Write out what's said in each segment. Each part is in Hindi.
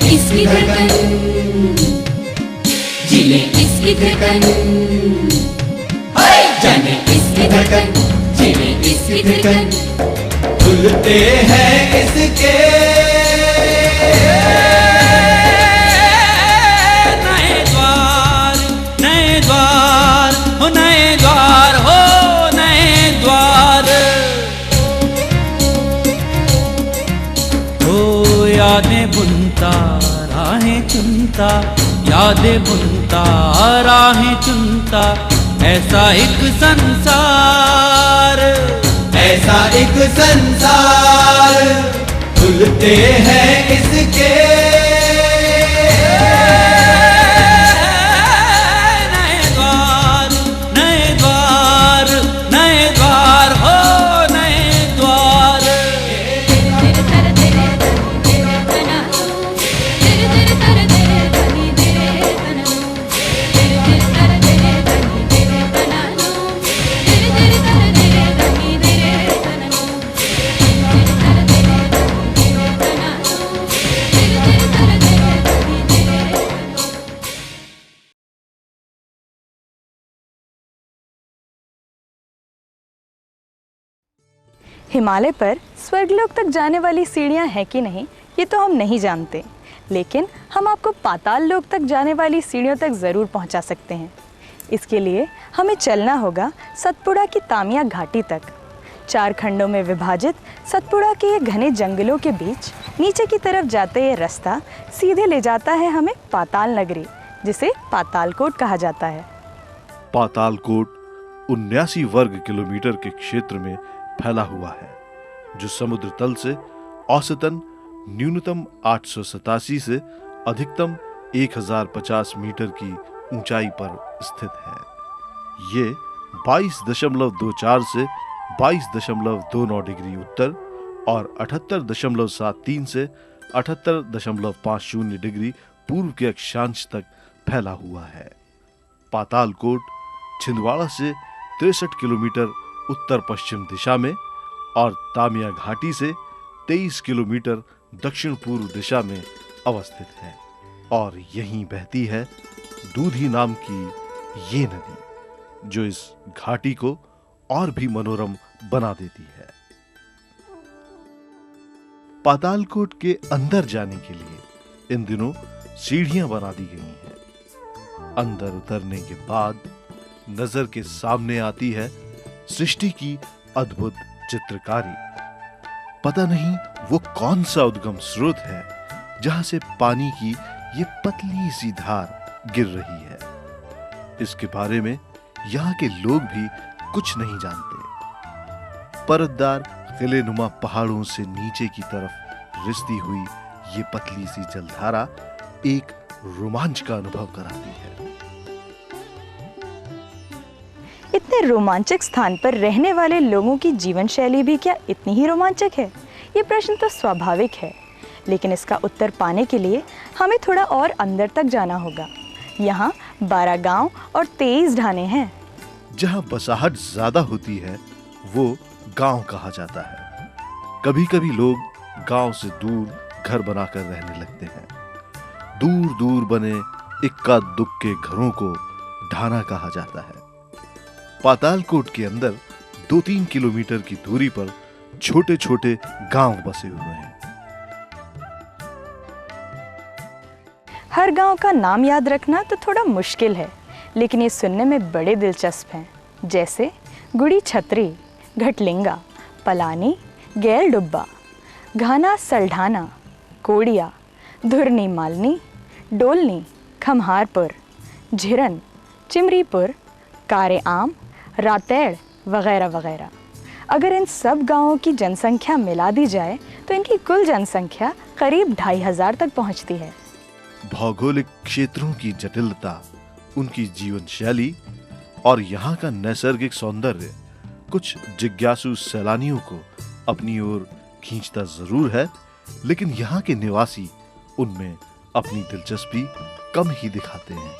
इसकी धड़कन, जिले इसकी धड़कन, जाने इसकी धड़कन, जिले इसकी धड़कन, खुलते हैं इसके नए द्वार, नए द्वार, हो नए द्वार, हो नए द्वार। हो यादें बुनता राहें चुनता, यादें बुनता राहें चुनता, ऐसा एक संसार, ऐसा एक संसार, खुलते हैं इसके नए द्वार, नए द्वार, नए द्वार, हो नए द्वार। हिमालय पर स्वर्गलोक तक जाने वाली सीढ़ियां हैं कि नहीं ये तो हम नहीं जानते, लेकिन हम आपको पाताल लोक तक जाने वाली सीढ़ियों तक ज़रूर पहुंचा सकते हैं। इसके लिए हमें चलना होगा सतपुड़ा की तामिया घाटी तक। 4 खंडों में विभाजित सतपुड़ा के ये घने जंगलों के बीच नीचे की तरफ जाते ये रास्ता सीधे ले जाता है हमें पाताल नगरी, जिसे पातालकोट कहा जाता है। पातालकोट 79 वर्ग किलोमीटर के क्षेत्र में फैला हुआ है, जो समुद्र तल से औसतन न्यूनतम 887 से अधिकतम 1050 मीटर की ऊंचाई पर स्थित है। ये 22.24 से 22.29 डिग्री उत्तर और 78.73 से 78.50 डिग्री पूर्व के अक्षांश तक फैला हुआ है। पातालकोट छिंदवाड़ा से 63 किलोमीटर उत्तर पश्चिम दिशा में और तामिया घाटी से 23 किलोमीटर दक्षिण पूर्व दिशा में अवस्थित है और यहीं बहती है दूधी नाम की ये नदी, जो इस घाटी को और भी मनोरम बना देती है। पातालकोट के अंदर जाने के लिए इन दिनों सीढ़ियां बना दी गई हैं। अंदर उतरने के बाद नजर के सामने आती है सृष्टि की अद्भुत चित्रकारी। पता नहीं वो कौन सा उद्गम स्रोत है जहां से पानी की ये पतली सी धार गिर रही है। इसके बारे में यहाँ के लोग भी कुछ नहीं जानते। परतदार किलेनुमा पहाड़ों से नीचे की तरफ रिसती हुई ये पतली सी जलधारा एक रोमांच का अनुभव कराती है। इतने रोमांचक स्थान पर रहने वाले लोगों की जीवन शैली भी क्या इतनी ही रोमांचक है? ये प्रश्न तो स्वाभाविक है, लेकिन इसका उत्तर पाने के लिए हमें थोड़ा और अंदर तक जाना होगा। यहाँ 12 गांव और 23 ढाने हैं। जहाँ बसाहट ज्यादा होती है वो गांव कहा जाता है। कभी कभी लोग गांव से दूर घर बनाकर रहने लगते हैं। दूर दूर बने इक्का दुक्के घरों को ढाना कहा जाता है। पातालकोट के अंदर 2-3 किलोमीटर की दूरी पर छोटे छोटे गांव बसे हुए हैं। हर गांव का नाम याद रखना तो थोड़ा मुश्किल है, लेकिन ये सुनने में बड़े दिलचस्प हैं, जैसे गुड़ी छतरी, घटलिंगा, पलानी, गैल डुब्बा, घाना सल्ढाना, कोड़िया, धुरनी मालनी, डोलनी, खम्हारपुर, झिरन, चिमरीपुर, कारे आम, रातेड़ वगैरह वगैरह। अगर इन सब गांवों की जनसंख्या मिला दी जाए तो इनकी कुल जनसंख्या करीब 2500 तक पहुंचती है। भौगोलिक क्षेत्रों की जटिलता, उनकी जीवन शैली और यहाँ का नैसर्गिक सौंदर्य कुछ जिज्ञासु सैलानियों को अपनी ओर खींचता जरूर है, लेकिन यहाँ के निवासी उनमें अपनी दिलचस्पी कम ही दिखाते हैं।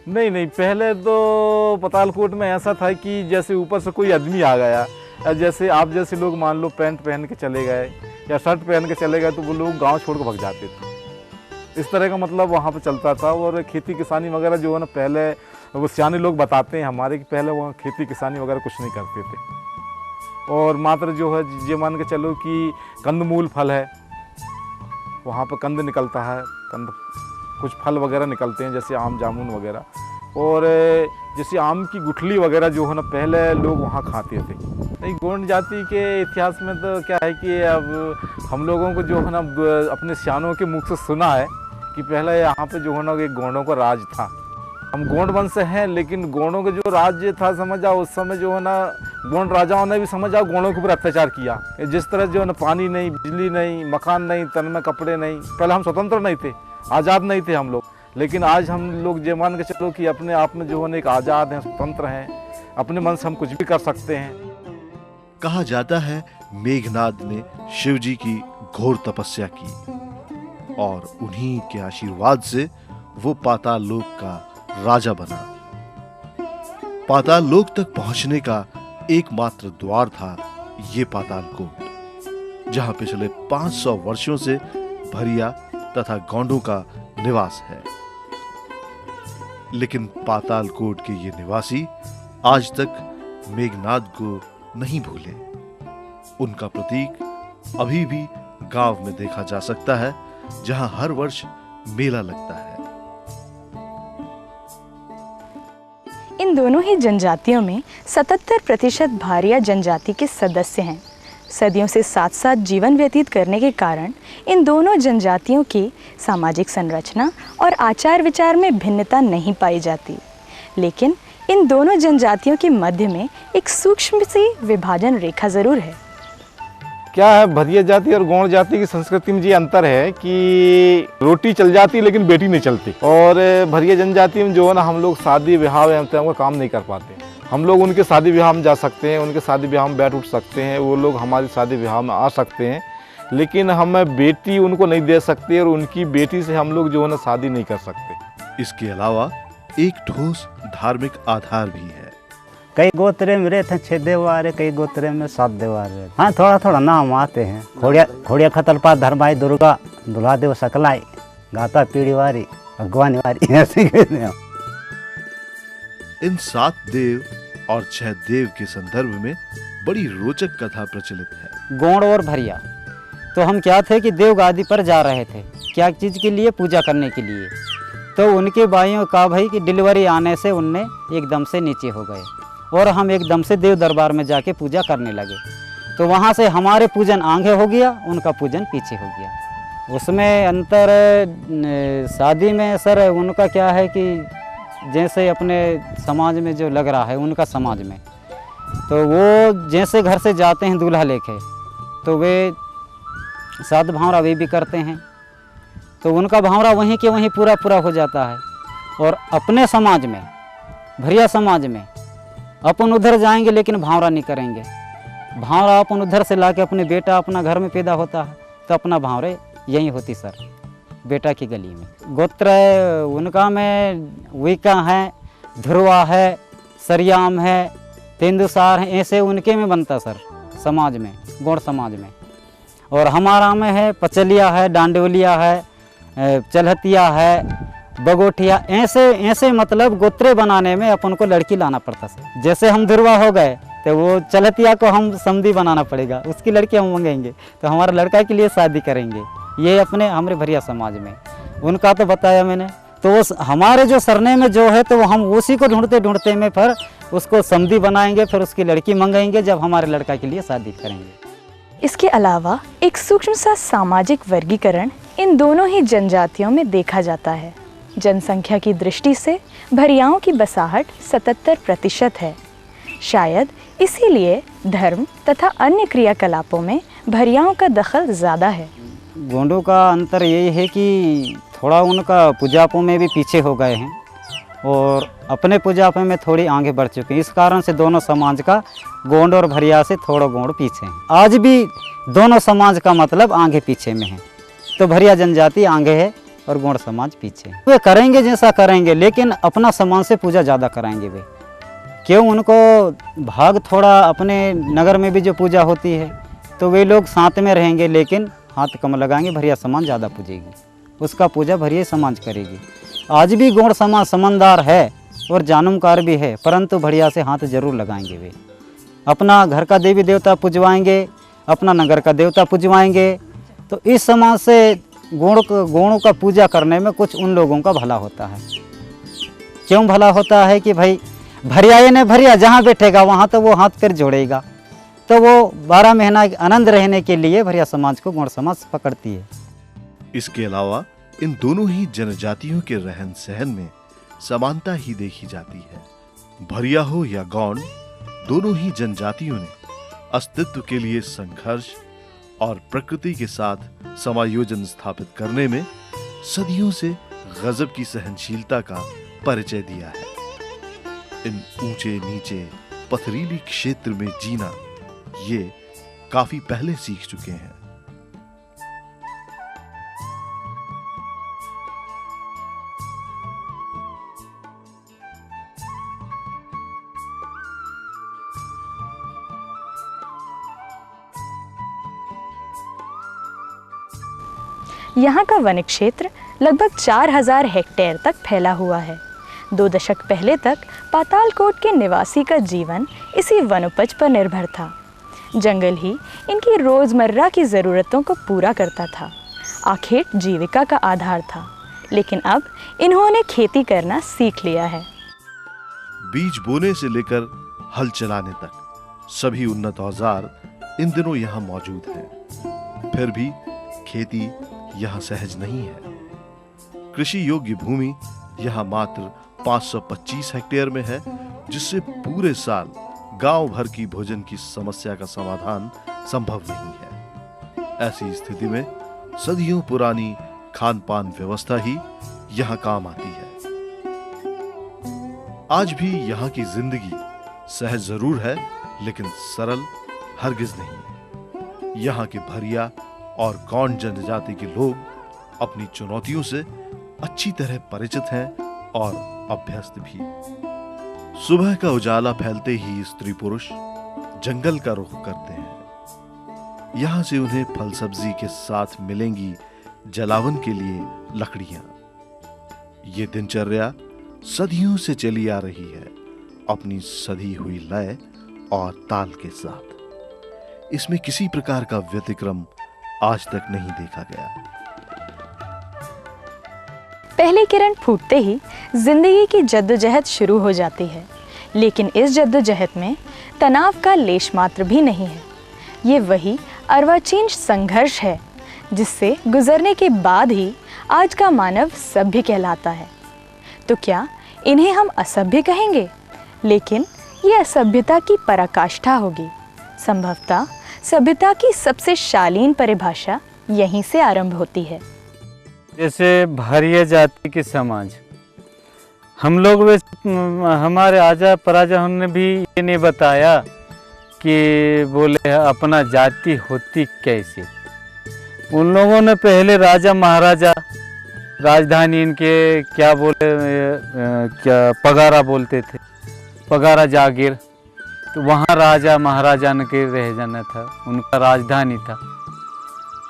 नहीं, पहले तो पातालकोट में ऐसा था कि जैसे ऊपर से कोई आदमी आ गया, जैसे आप जैसे लोग मान लो पैंट पहन के चले गए या शर्ट पहन के चले गए तो वो लोग गांव छोड़ के भाग जाते थे। इस तरह का मतलब वहाँ पे चलता था। और खेती किसानी वगैरह जो है ना, पहले वो सियाने लोग बताते हैं हमारे कि पहले वहाँ खेती किसानी वगैरह कुछ नहीं करते थे। और मात्र जो है ये मान के चलो कि कंदमूल फल है, वहाँ पर कंद निकलता है, कंद कुछ फल वगैरह निकलते हैं जैसे आम जामुन वगैरह। और जैसे आम की गुठली वगैरह जो है ना, पहले लोग वहाँ खाते थे। नहीं, गोंड जाति के इतिहास में तो क्या है कि अब हम लोगों को जो है ना अपने सियानों के मुख से सुना है कि पहले यहाँ पे जो है ना एक गोंडों का राज था। हम गोंड वंश से हैं, लेकिन गोंडों का जो राज्य था समझ जाओ, उस समय जो है ना गोंड राजाओं ने भी समझ जाओ गोंडों के ऊपर अत्याचार किया। जिस तरह जो है ना पानी नहीं, बिजली नहीं, मकान नहीं, तन में कपड़े नहीं। पहले हम स्वतंत्र नहीं थे, आज़ाद नहीं थे हम लोग, लेकिन आज हम लोग ये मान के चलो कि अपने आप में जो है ना एक आज़ाद हैं, स्वतंत्र हैं, अपने मन से हम कुछ भी कर सकते हैं। कहा जाता है मेघनाद ने शिवजी की घोर तपस्या की और उन्हीं के आशीर्वाद से वो पाताल लोक का राजा बना। पाताल लोक तक पहुंचने का एकमात्र द्वार था ये पातालकोट, जहां पिछले 500 वर्षों से भरिया तथा गोंडों का निवास है। लेकिन पातालकोट के ये निवासी आज तक मेघनाद को नहीं भूले। उनका प्रतीक अभी भी गांव में देखा जा सकता है, जहां हर वर्ष मेला लगता है। इन दोनों ही जनजातियों में 77% भारिया जनजाति के सदस्य हैं। सदियों से साथ साथ जीवन व्यतीत करने के कारण इन दोनों जनजातियों की सामाजिक संरचना और आचार विचार में भिन्नता नहीं पाई जाती, लेकिन इन दोनों जनजातियों के मध्य में एक सूक्ष्म सी विभाजन रेखा जरूर है। क्या है, भरिया जाति और गोंड जाति की संस्कृति में ये अंतर है कि रोटी चल जाती लेकिन बेटी नहीं चलती। और भरिया जनजाति में जो है ना, हम लोग शादी ब्याह का काम नहीं कर पाते। हम लोग उनके शादी ब्याह में जा सकते हैं, उनके शादी ब्याह में बैठ उठ सकते हैं, वो लोग हमारी शादी ब्याह में आ सकते हैं, लेकिन हम बेटी उनको नहीं दे सकते और उनकी बेटी से हम लोग जो है ना शादी नहीं कर सकते। इसके अलावा एक ठोस धार्मिक आधार भी है। कई गोत्रे में रहते हैं 6 देवारे, कई गोत्रे में 7 देवारे। हाँ, थोड़ा थोड़ा नाम आते हैं। खोड़िया खतलपा, धर्माई दुर्गा, दुल्हा देव सकलाई, गाता पीढ़ी वारी, भगवान वारी, ऐसे कहते हैं। इन 7 देव और 6 देव के संदर्भ में बड़ी रोचक कथा प्रचलित है। गोंड और भरिया तो हम क्या थे कि देव गादी पर जा रहे थे, क्या चीज़ के लिए, पूजा करने के लिए। तो उनके भाइयों का भाई कि डिलीवरी आने से उनने एकदम से नीचे हो गए और हम एकदम से देव दरबार में जाके पूजा करने लगे। तो वहाँ से हमारे पूजन आगे हो गया, उनका पूजन पीछे हो गया। उसमें अंतर शादी में सर उनका क्या है कि जैसे अपने समाज में जो लग रहा है उनका समाज में, तो वो जैसे घर से जाते हैं दूल्हा लेके, तो वे सात भावरा वे भी करते हैं, तो उनका भावरा वहीं के वहीं पूरा हो जाता है। और अपने समाज में, भरिया समाज में, अपन उधर जाएंगे लेकिन भावरा नहीं करेंगे। भावरा अपन उधर से लाके अपने बेटा अपना घर में पैदा होता है, तो अपना भावरे यही होती सर, बेटा की गली में। गोत्र उनका में विका है, ध्रुवा है, सरियाम है, तेंदुसार है, ऐसे उनके में बनता सर समाज में, गौड़ समाज में। और हमारा में है पचलिया है, डांडोलिया है, चलहतिया है, बगोठिया, ऐसे मतलब गोत्रे बनाने में अपन को लड़की लाना पड़ता सर। जैसे हम ध्रुवा हो गए तो वो चलहतिया को हम समधी बनाना पड़ेगा, उसकी लड़की हम मंगेंगे तो हमारा लड़का के लिए शादी करेंगे। ये अपने हमारे भरिया समाज में उनका तो बताया मैंने। तो हमारे जो सरने में जो है तो हम उसी को ढूंढते में फिर उसको समधी बनाएंगे, फिर उसकी लड़की मंगाएंगे जब हमारे लड़का के लिए शादी करेंगे। इसके अलावा एक सूक्ष्म सा सामाजिक वर्गीकरण इन दोनों ही जनजातियों में देखा जाता है। जनसंख्या की दृष्टि से भरियाओं की बसाहट 77% है। शायद इसीलिए धर्म तथा अन्य क्रियाकलापों में भरियाओं का दखल ज़्यादा है। गोंडों का अंतर यही है कि थोड़ा उनका पूजापों में भी पीछे हो गए हैं और अपने पूजापों में थोड़ी आगे बढ़ चुके हैं। इस कारण से दोनों समाज का गोंड और भरिया से थोड़ा गोंड पीछे हैं। आज भी दोनों समाज का मतलब आगे पीछे में है। तो भरिया जनजाति आगे है और गोंड समाज पीछे है। वे करेंगे जैसा करेंगे, लेकिन अपना समाज से पूजा ज़्यादा कराएंगे वे। क्यों, उनको भाग थोड़ा अपने नगर में भी जो पूजा होती है तो वे लोग साथ में रहेंगे, लेकिन हाथ कम लगाएंगे। भरिया समाज ज़्यादा पूजेगी, उसका पूजा भरिया समाज करेगी। आज भी गोंड समाज समझदार है और जानूमकार भी है, परंतु भरिया से हाथ जरूर लगाएंगे वे। अपना घर का देवी देवता पूजवाएंगे, अपना नगर का देवता पूजवाएंगे। तो इस समाज से गोंडों का पूजा करने में कुछ उन लोगों का भला होता है। क्यों भला होता है कि भाई भरियाए ने भरिया जहाँ बैठेगा वहाँ तो वो हाथ पैर जोड़ेगा। तो वो 12 महीना आनंद रहने के लिए भरिया समाज को गोंड समाज पकड़ती है। इसके अलावा इन दोनों ही जनजातियों के रहन सहन में समानता ही देखी जाती है। भरिया हो या गौंड, दोनों ही जनजातियों ने अस्तित्व के लिए संघर्ष और प्रकृति के साथ समायोजन स्थापित करने में सदियों से गजब की सहनशीलता का परिचय दिया है। इन ऊंचे नीचे पथरीली क्षेत्र में जीना ये काफी पहले सीख चुके हैं। यहाँ का वन क्षेत्र लगभग 4000 हेक्टेयर तक फैला हुआ है। 2 दशक पहले तक पातालकोट के निवासी का जीवन इसी वनोपज पर निर्भर था। जंगल ही इनकी रोज़मर्रा की ज़रूरतों को पूरा करता था। आखिर जीविका का आधार था, लेकिन अब इन्होंने खेती करना सीख लिया है। बीज बोने से लेकर हल चलाने तक सभी उन्नत औजार इन दिनों यहाँ मौजूद हैं। फिर भी खेती यहाँ सहज नहीं है। कृषि योग्य भूमि यहाँ मात्र 525 हेक्टेयर में है, जिससे पूरे साल गांव भर की भोजन की समस्या का समाधान संभव नहीं है। ऐसी स्थिति में सदियों पुरानी खान पान व्यवस्था ही यहाँ काम आती है। आज भी यहाँ की जिंदगी सहज जरूर है, लेकिन सरल हरगिज नहीं। यहाँ के भरिया और गौंड जनजाति के लोग अपनी चुनौतियों से अच्छी तरह परिचित हैं और अभ्यस्त भी। सुबह का उजाला फैलते ही स्त्री पुरुष जंगल का रुख करते हैं। यहाँ से उन्हें फल सब्जी के साथ मिलेंगी जलावन के लिए लकड़ियां। ये दिनचर्या सदियों से चली आ रही है, अपनी सधी हुई लय और ताल के साथ। इसमें किसी प्रकार का व्यतिक्रम आज तक नहीं देखा गया। पहली किरण फूटते ही जिंदगी की जद्दोजहद शुरू हो जाती है, लेकिन इस जद्दोजहद में तनाव का लेश मात्र भी नहीं है। ये वही अर्वाचीन संघर्ष है जिससे गुजरने के बाद ही आज का मानव सभ्य कहलाता है। तो क्या इन्हें हम असभ्य कहेंगे? लेकिन ये असभ्यता की पराकाष्ठा होगी। संभवतः सभ्यता की सबसे शालीन परिभाषा यहीं से आरंभ होती है। जैसे भरिया जाति के समाज, हम लोग हमारे आजा पराजा ने भी ये नहीं बताया कि बोले अपना जाति होती कैसे। उन लोगों ने पहले राजा महाराजा, राजधानी इनके क्या बोले, क्या पगारा बोलते थे, पगारा जागीर, तो वहाँ राजा महाराजा ने के रह जाना था, उनका राजधानी था।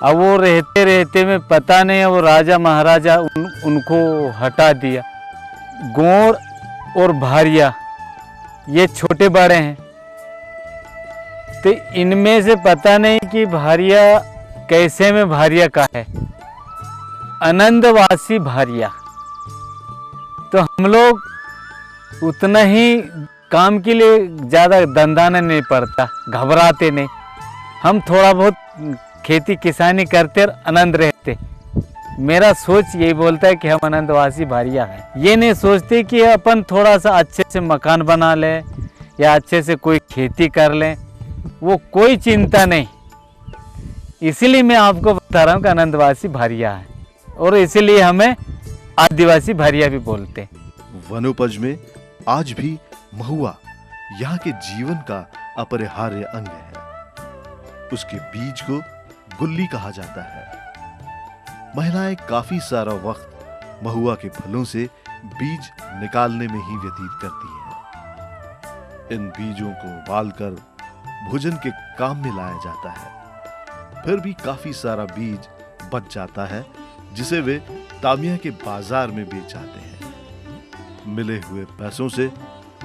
अब वो रहते रहते में पता नहीं वो राजा महाराजा उनको हटा दिया। गोंड और भारिया ये छोटे बड़े हैं, तो इनमें से पता नहीं कि भारिया कैसे में भारिया का है, आनंदवासी भारिया। तो हम लोग उतना ही काम के लिए ज़्यादा दंदाना नहीं पड़ता, घबराते नहीं। हम थोड़ा बहुत खेती किसानी करते और आनंद रहते। मेरा सोच यही बोलता है कि हम आनंदवासी भारिया हैं। ये नहीं सोचते कि अपन थोड़ा सा अच्छे से मकान बना लें या अच्छे से कोई खेती कर लें, वो कोई चिंता नहीं। इसीलिए मैं आपको तरह का आनंदवासी भारिया है और इसीलिए हमें आदिवासी भारिया भी बोलते हैं। वनोपज में आज भी महुआ यहाँ के जीवन का अपरिहार्य अंग है। उसके बीज को गुल्ली कहा जाता है। महिलाएं काफी सारा वक्त महुआ के फलों से बीज निकालने में ही व्यतीत करती हैं। इन बीजों को उबालकर भोजन के काम में लाया जाता है। फिर भी काफी सारा बीज बच जाता है जिसे वे तामिया के बाजार में बेच आते हैं। मिले हुए पैसों से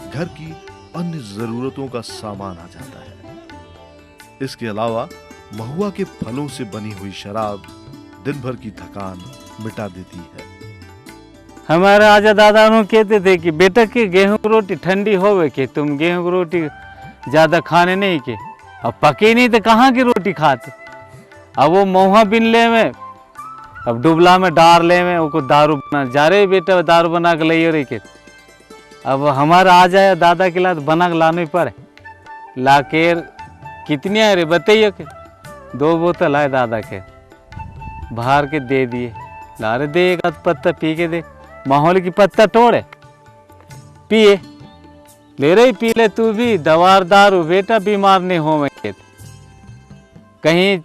घर की अन्य जरूरतों का सामान आ जाता है। इसके अलावा महुआ के फलों से बनी हुई शराब दिन भर की थकान मिटा देती है। हमारे आजा दादा कहते थे कि बेटा के गेहूं की रोटी ठंडी होवे के तुम गेहूं की रोटी ज्यादा खाने नहीं के। अब पकी नहीं तो कहाँ की रोटी खाते। अब वो महुआ बिन ले में अब डुबला में डार ले में वो दारू बना जा रहे बेटा दारू बना के लाइए रही के। अब हमारा आ जाए दादा के लात बना के लाने पर ला के कितनी है रे बताइए के 2 बोतल आए दादा के बाहर के दे दिए। ला रे दे एक पत्ता पी के दे माहौल की पत्ता तोड़े पिए ले रही पी ले तू भी दवार दारू बेटा बीमार नहीं हो मैं कहीं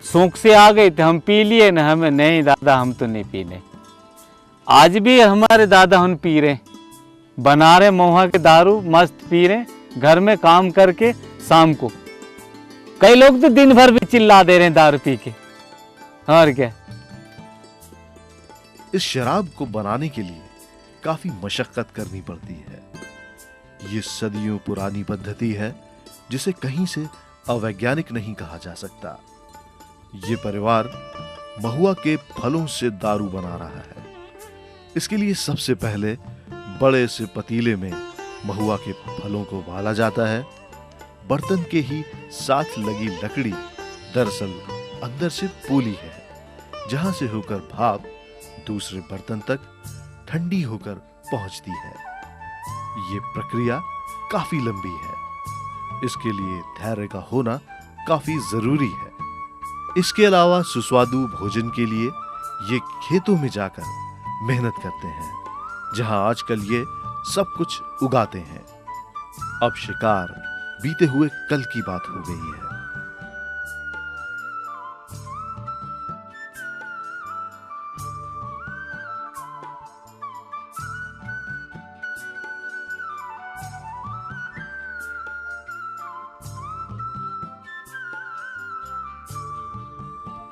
सूख से आ गई तो हम पी लिए ना हमें नहीं दादा हम तो नहीं पीने। आज भी हमारे दादा हम पी रहे बना रहे महुआ के दारू मस्त पी रहे घर में काम करके शाम को। कई लोग तो दिन भर भी चिल्ला दे रहे हैं दारू पी के। और क्या इस शराब को बनाने के लिए काफी मशक्कत करनी पड़ती है। ये सदियों पुरानी पद्धति है जिसे कहीं से अवैज्ञानिक नहीं कहा जा सकता। ये परिवार महुआ के फलों से दारू बना रहा है। इसके लिए सबसे पहले बड़े से पतीले में महुआ के फलों को उबाला जाता है। बर्तन के ही साथ लगी लकड़ी दरअसल अंदर से पोली है जहां से होकर भाप दूसरे बर्तन तक ठंडी होकर पहुंचती है। ये प्रक्रिया काफी लंबी है। इसके लिए धैर्य का होना काफी जरूरी है। इसके अलावा सुस्वादु भोजन के लिए ये खेतों में जाकर मेहनत करते हैं जहां आजकल ये सब कुछ उगाते हैं। अब शिकार बीते हुए कल की बात हो गई है।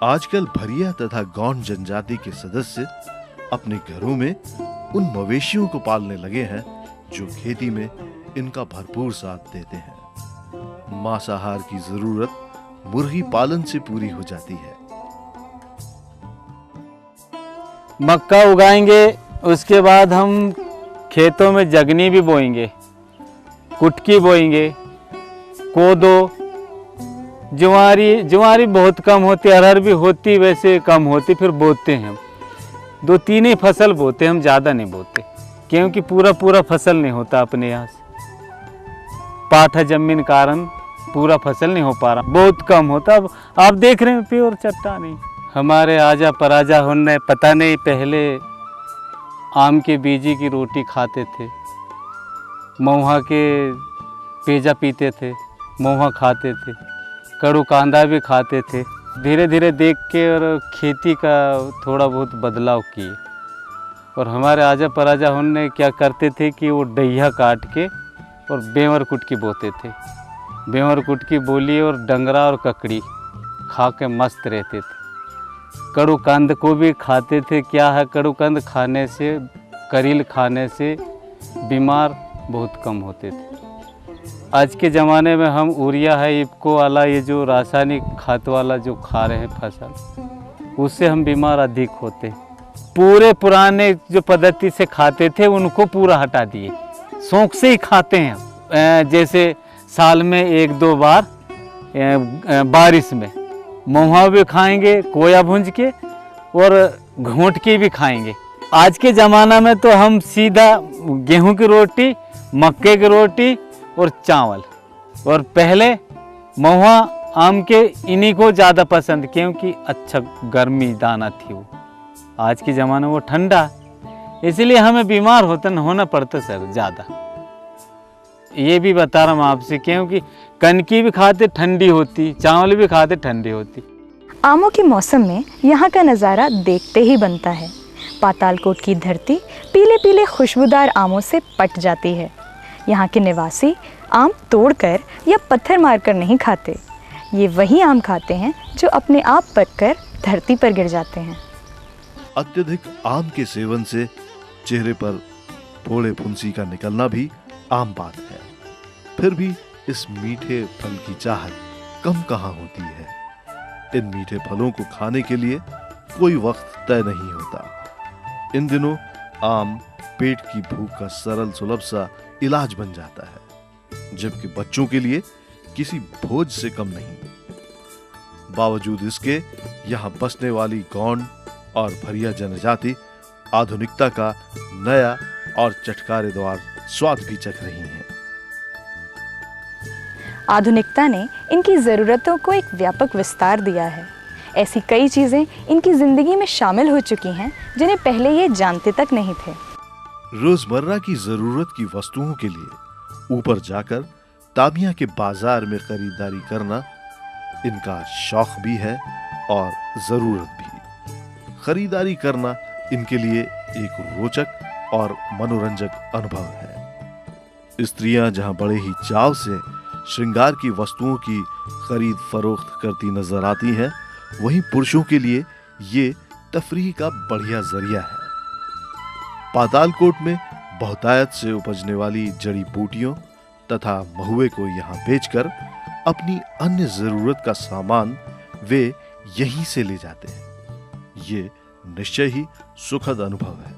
आजकल भरिया तथा गौंड जनजाति के सदस्य अपने घरों में उन मवेशियों को पालने लगे हैं जो खेती में इनका भरपूर साथ देते हैं। मांसाहार की जरूरत मुर्गी पालन से पूरी हो जाती है। मक्का उगाएंगे उसके बाद हम खेतों में जगनी भी बोएंगे, कुटकी बोएंगे, कोदो, ज्वारी बहुत कम होती, अरहर भी होती वैसे कम होती, फिर बोते हैं। 2-3 ही फसल बोते हम ज़्यादा नहीं बोते क्योंकि पूरा फसल नहीं होता अपने यहाँ से। पाठा जमीन कारण पूरा फसल नहीं हो पा रहा, बहुत कम होता। अब आप देख रहे हैं प्योर चट्टानी। हमारे आजा पराजा होने पता नहीं पहले आम के बीजी की रोटी खाते थे, महुआ के पेजा पीते थे, महुआ खाते थे, कड़ू कांदा भी खाते थे। धीरे धीरे देख के और खेती का थोड़ा बहुत बदलाव किए। और हमारे आजा पराजा होने क्या करते थे कि वो डैया काट के और बेवर कुटकी बोते थे। बेवर कुटकी बोली और डंगरा और ककड़ी खा के मस्त रहते थे। कड़ू कंद को भी खाते थे। क्या है कड़ू कंद खाने से, करील खाने से बीमार बहुत कम होते थे। आज के ज़माने में हम यूरिया है इफ्को वाला ये जो रासायनिक खाद वाला जो खा रहे हैं फसल, उससे हम बीमार अधिक होते हैं। पूरे पुराने जो पद्धति से खाते थे उनको पूरा हटा दिए, शौक से ही खाते हैं। जैसे साल में 1-2 बार बारिश में महुआ भी खाएंगे, कोया भूंज के, और घोंट की भी खाएंगे। आज के ज़माना में तो हम सीधा गेहूं की रोटी, मक्के की रोटी और चावल। और पहले महुआ आम के इन्हीं को ज़्यादा पसंद, क्योंकि अच्छा गर्मी दाना थी वो। आज के ज़माने वो ठंडा, इसलिए हमें बीमार होना पड़ता सर ज़्यादा। ये भी बता रहा हूँ आपसे, क्योंकि कनकी भी खाते ठंडी होती, चावल भी खाते ठंडी होती। आमों के मौसम में यहाँ का नज़ारा देखते ही बनता है। पातालकोट की धरती पीले पीले खुशबूदार आमों से पट जाती है। यहाँ के निवासी आम तोड़कर या पत्थर मारकर नहीं खाते, ये वही आम खाते हैं जो अपने आप पककर धरती पर गिर जाते हैं। अत्यधिक आम के सेवन से चेहरे पर फोड़े फुंसी का निकलना भी आम बात है। फिर भी इस मीठे फल की चाहत कम कहाँ होती है। इन मीठे फलों को खाने के लिए कोई वक्त तय नहीं होता। इन दिनों आम पेट की भूख का सरल सुलभ सा इलाज बन जाता है, जबकि बच्चों के लिए किसी भोज से कम नहीं। बावजूद इसके यहाँ बसने वाली गौंड और भरिया जनजाति आधुनिकता का नया और चटकारेदार स्वाद भी चख रही हैं। आधुनिकता ने इनकी ज़रूरतों को एक व्यापक विस्तार दिया है। ऐसी कई चीज़ें इनकी ज़िंदगी में शामिल हो चुकी हैं जिन्हें पहले ये जानते तक नहीं थे। रोजमर्रा की जरूरत की वस्तुओं के लिए ऊपर जाकर तामिया के बाजार में खरीदारी करना इनका शौक भी है और जरूरत भी। खरीदारी करना इनके लिए एक रोचक और मनोरंजक अनुभव है। स्त्रियां जहां बड़े ही चाव से श्रृंगार की वस्तुओं की खरीद फरोख्त करती नजर आती हैं, वहीं पुरुषों के लिए ये तफरीह का बढ़िया जरिया है। पातालकोट में बहुतायत से उपजने वाली जड़ी बूटियों तथा महुए को यहाँ बेचकर अपनी अन्य जरूरत का सामान वे यहीं से ले जाते हैं। ये निश्चय ही सुखद अनुभव है।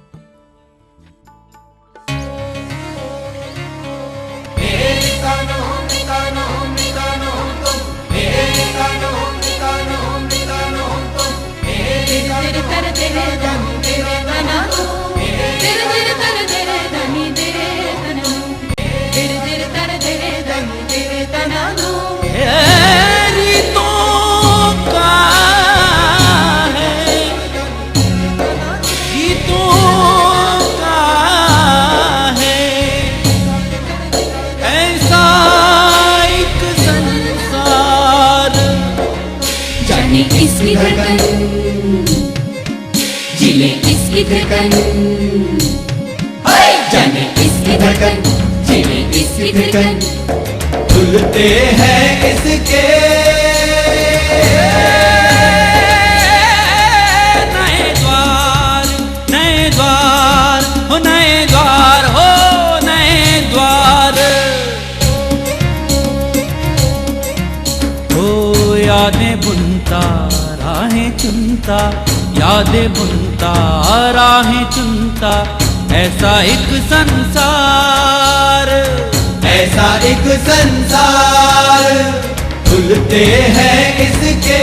इसकी धड़कन, जिले इसकी धड़कन, जाने इसकी धड़कन, जिले इसकी धड़कन, खुलते हैं इसके नए द्वार, नए द्वार, हो नए द्वार, हो नए द्वार। हो यादें बुनता राहें चुनता, यादें बुनता राहें चुनता, ऐसा एक संसार, ऐसा एक संसार, खुलते हैं इसके